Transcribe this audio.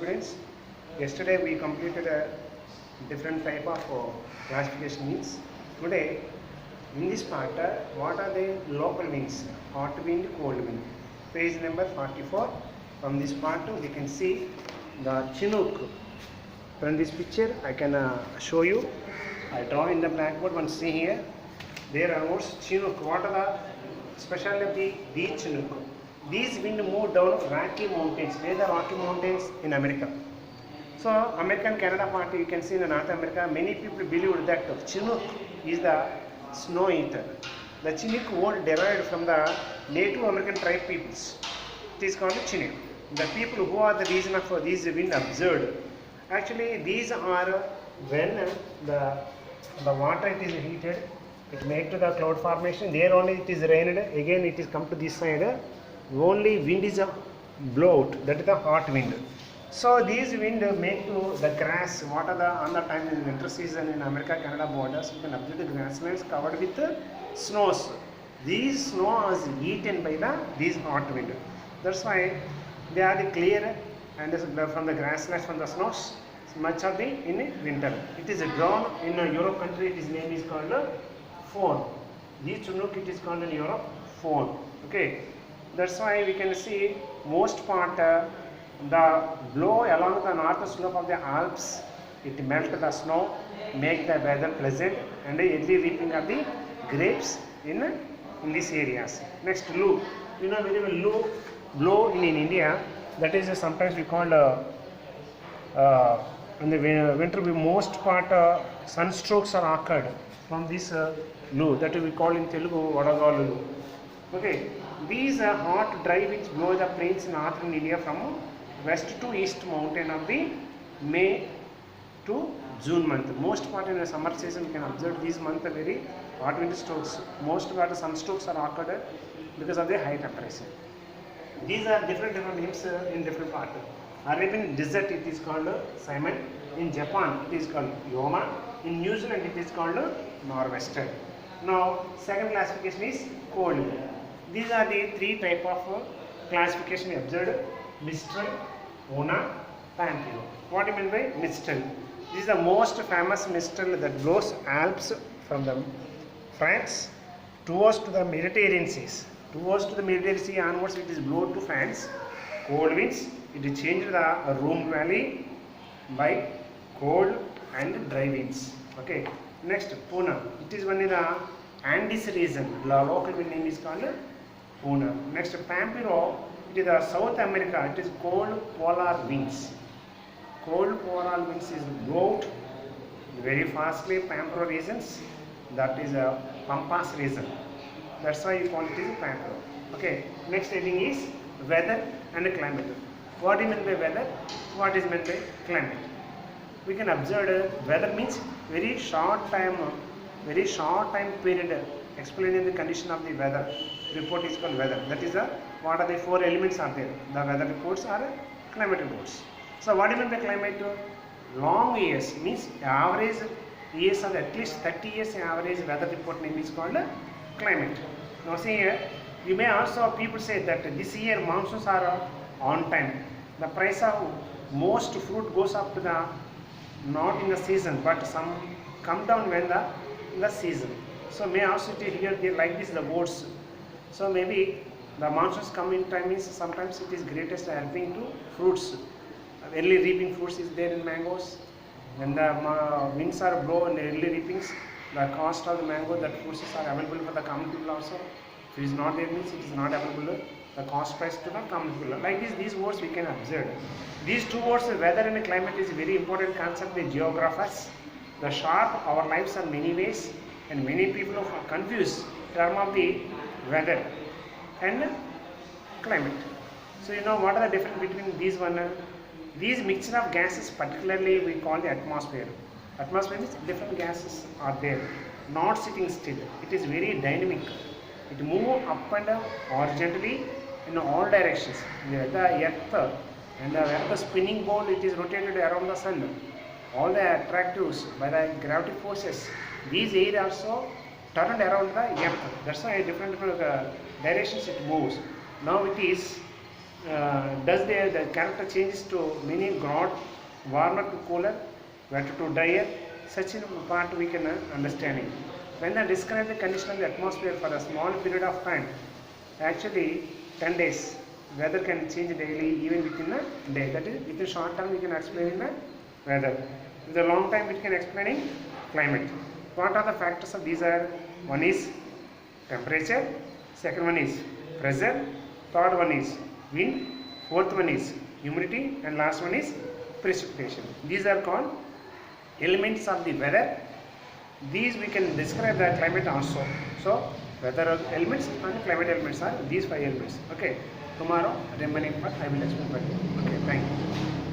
Students, yesterday we completed a different type of classification winds. Today, in this part, what are the local winds? Hot wind, cold wind. Page number 44. From this part, we can see the Chinook. From this picture, I can show you. I draw in the blackboard. One see here. There are words Chinook. What are the specialty? These Chinook. These wind move down Rocky Mountains. Where the Rocky Mountains? In America. So American Canada part, you can see in North America, many people believe that Chinook is the snow eater. The Chinook word derived from the Native American tribe peoples. It is called Chinook. The people who are the reason of these wind observed. Actually, these are when the water it is heated, it make to the cloud formation. There only it is rained. Again, it is come to this side. Only wind is blow out. That is the hot wind. So these wind make to the grass. What are the on the time in winter season in America Canada borders? You can observe the grasslands covered with snows. These snow is eaten by these hot wind. That's why they are the clear and from the grasslands from the snows. Much of the in winter. It is drawn in a Europe country. Its name is called fawn. This Chinook it is called in Europe fawn. Okay. That's why we can see most part the blow along the north slope of the Alps, it melt the snow, make the weather pleasant and early reaping of the grapes in these areas. Next, Lu. You know very well Lu, blow in India, that is sometimes we call in the winter most part sunstrokes are occurred from this Lu, that we call in Telugu Vadagalu. Okay, these hot dry winds blow the plains in northern India from west to east mountain of the May to June month. Most part in the summer season you can observe these months very hot wind strokes. Most part sunstrokes are occurred because of the high temperature. These are different names in different parts. Arabian desert it is called Simon. In Japan it is called Yoma. In New Zealand it is called Nor'wester. Now second classification is cold wind. These are the three type of classification we observed: Mistral, Una, Pampero. What do you mean by Mistral? This is the most famous Mistral that blows Alps from the France towards to the Mediterranean seas. Towards to the Mediterranean Sea onwards it is blown to France. Cold winds, it is changed the Rhone Valley by cold and dry winds. Okay. Next, Puna. It is one of the Andes region. The local wind name is called Puna. Next, Pampero. It is the South America. It is cold polar winds. Cold polar winds is blown very fastly. Pampero regions. That is a Pampas region. That's why you call it is Pampero. Okay. Next heading is weather and climate. What do you mean by weather? What is meant by climate? We can observe weather means very short time period explaining the condition of the weather. Report is called weather. That is what are the four elements are there. The weather reports are climate reports. So what do you mean by climate? Long years means average years of at least 30 years average weather report name is called climate. Now see here, you may also people say that this year monsoons are on time. The price of most fruit goes up to the not in the season, but some come down when the season. So may also here they like this the boards. So maybe the monsoons come in time means sometimes it is greatest helping to fruits. Early reaping fruits is there in mangoes. When the winds are blow and early reapings, the cost of the mango that fruits are available for the common people also. If it is not there means it is not available. The cost price to the common people. Like this, these words we can observe. These two words, weather and climate, is a very important concept with geographers. The sharp our lives are many ways, and many people are confused term of the weather and climate. So you know what are the difference between these one? These mixture of gases, particularly we call the atmosphere. Atmosphere means different gases are there, not sitting still. It is very dynamic. It moves up and down horizontally in all directions. The earth and the earth spinning ball, it is rotated around the sun. All the attractives by the gravity forces, these air also turned around the earth. That's why different directions it moves. Now it is does the character changes to meaning hot, warmer to cooler, wetter to drier? Such a part we can understanding. When they describe the condition of the atmosphere for a small period of time, actually 10 days, weather can change daily even within a day. That is, within short term we can explain in the weather. With a long time we can explain in climate. What are the factors of these are? One is temperature, second one is pressure, third one is wind, fourth one is humidity, and last one is precipitation. These are called elements of the weather. These we can describe the climate also. So weather elements and climate elements are these 5 elements. Okay, tomorrow remaining part I will explain for you. Okay, thank you.